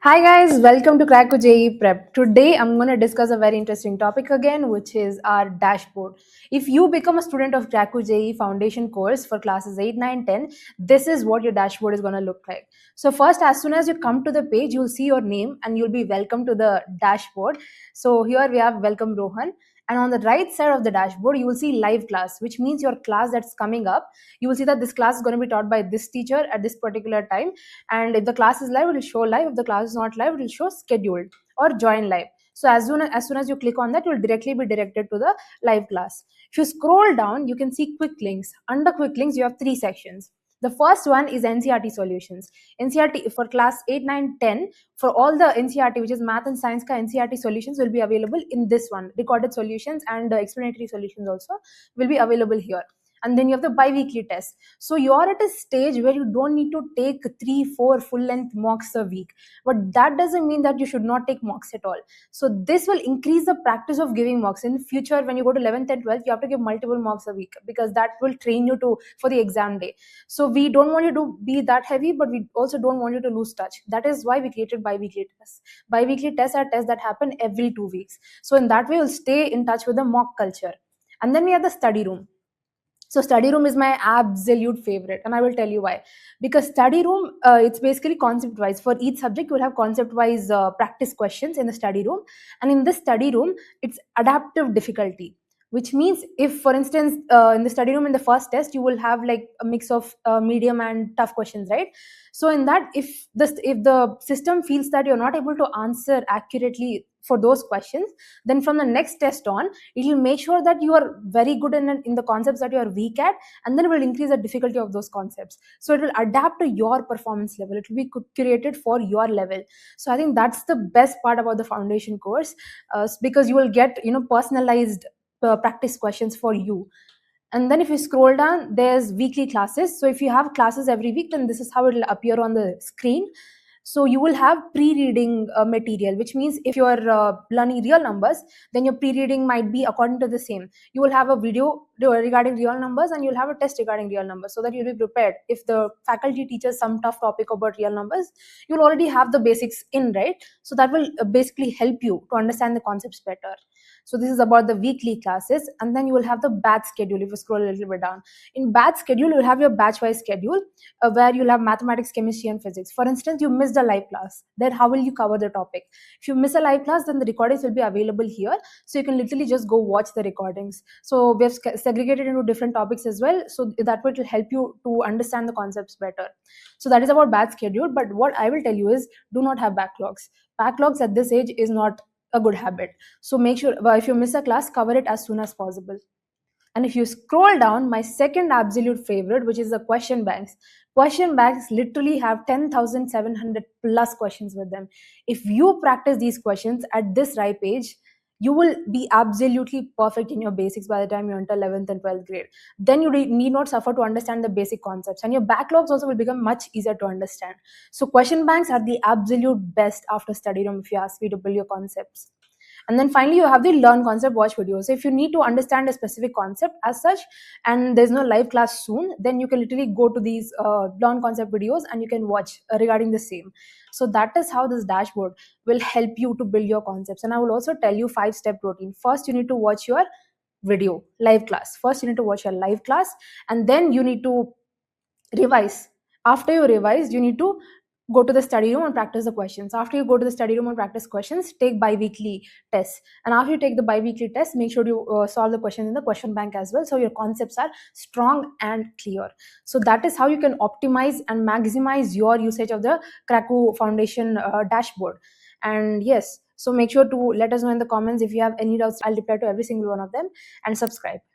Hi guys, welcome to Crack JE Prep. Today I'm going to discuss a very interesting topic again, which is our dashboard. If you become a student of Crack JE Foundation course for classes 8, 9, 10, this is what your dashboard is going to look like. So first, as soon as you come to the page, you'll see your name and you'll be welcome to the dashboard. So here we have welcome Rohan. And on the right side of the dashboard, you will see live class, which means your class that's coming up. You will see that this class is going to be taught by this teacher at this particular time, and if the class is live, it will show live. If the class is not live, it will show scheduled or join live. So as soon as you click on that, you will directly be directed to the live class. If you scroll down, you can see quick links. Under quick links, you have three sections. The first one is NCRT solutions. NCRT for class 8, 9, 10, for all the NCRT, which is math and science ka NCRT solutions, will be available in this one. Recorded solutions and explanatory solutions also will be available here. And then you have the bi-weekly test. So you're at a stage where you don't need to take 3 4 full length mocks a week, but that doesn't mean that you should not take mocks at all. So this will increase the practice of giving mocks in future. When you go to 11th and 12th, you have to give multiple mocks a week, because that will train you to for the exam day. So we don't want you to be that heavy, but we also don't want you to lose touch. That is why we created bi-weekly tests. Bi-weekly tests are tests that happen every 2 weeks, so in that way you'll stay in touch with the mock culture. And then we have the study room. So study room is my absolute favorite, and I will tell you why. Because study room, it's basically concept wise. For each subject, you will have concept wise practice questions in the study room, and in this study room, it's adaptive difficulty. Which means, if for instance, in the study room in the first test, you will have like a mix of medium and tough questions, right? So in that, if the system feels that you're not able to answer accurately for those questions, then from the next test on, it will make sure that you are very good in the concepts that you are weak at, and then it will increase the difficulty of those concepts. So it will adapt to your performance level. It will be created for your level. So I think that's the best part about the foundation course, because you will get personalized practice questions for you. And then if you scroll down, there's weekly classes. So if you have classes every week, then this is how it will appear on the screen. So you will have pre-reading material, which means if you're learning real numbers, then your pre-reading might be according to the same. You will have a video regarding real numbers, and you'll have a test regarding real numbers, so that you'll be prepared. If the faculty teaches some tough topic about real numbers, you'll already have the basics in, right? So that will basically help you to understand the concepts better. So this is about the weekly classes. And then you will have the batch schedule. If you scroll a little bit down, in batch schedule, you'll have your batch wise schedule, where you'll have mathematics, chemistry, and physics. For instance, you missed a live class, then how will you cover the topic? If you miss a live class, then the recordings will be available here, so you can literally just go watch the recordings. So we have segregated into different topics as well, so that way it will help you to understand the concepts better. So that is about batch schedule. But what I will tell you is, do not have backlogs at this age is not a good habit. So make sure, if you miss a class, cover it as soon as possible. And if you scroll down, my second absolute favorite, which is the question banks. Question banks literally have 10,700 plus questions with them. If you practice these questions at this ripe age, you will be absolutely perfect in your basics by the time you enter 11th and 12th grade. Then you need not suffer to understand the basic concepts, and your backlogs also will become much easier to understand. So question banks are the absolute best after study room, if you ask me, to build your concepts. And then finally, you have the learn concept watch videos. So if you need to understand a specific concept as such, and there's no live class soon, then you can literally go to these learn concept videos, and you can watch regarding the same. So that is how this dashboard will help you to build your concepts. And I will also tell you 5-step routine. First, you need to watch your video live class. First, you need to watch your live class, and then you need to revise. After you revise, you need to go to the study room and practice the questions. After you go to the study room and practice questions, take bi-weekly tests. And after you take the bi-weekly test, make sure you solve the questions in the question bank as well, so your concepts are strong and clear. So that is how you can optimize and maximize your usage of the Krakow Foundation dashboard. And yes, so make sure to let us know in the comments if you have any doubts. I'll reply to every single one of them. And subscribe.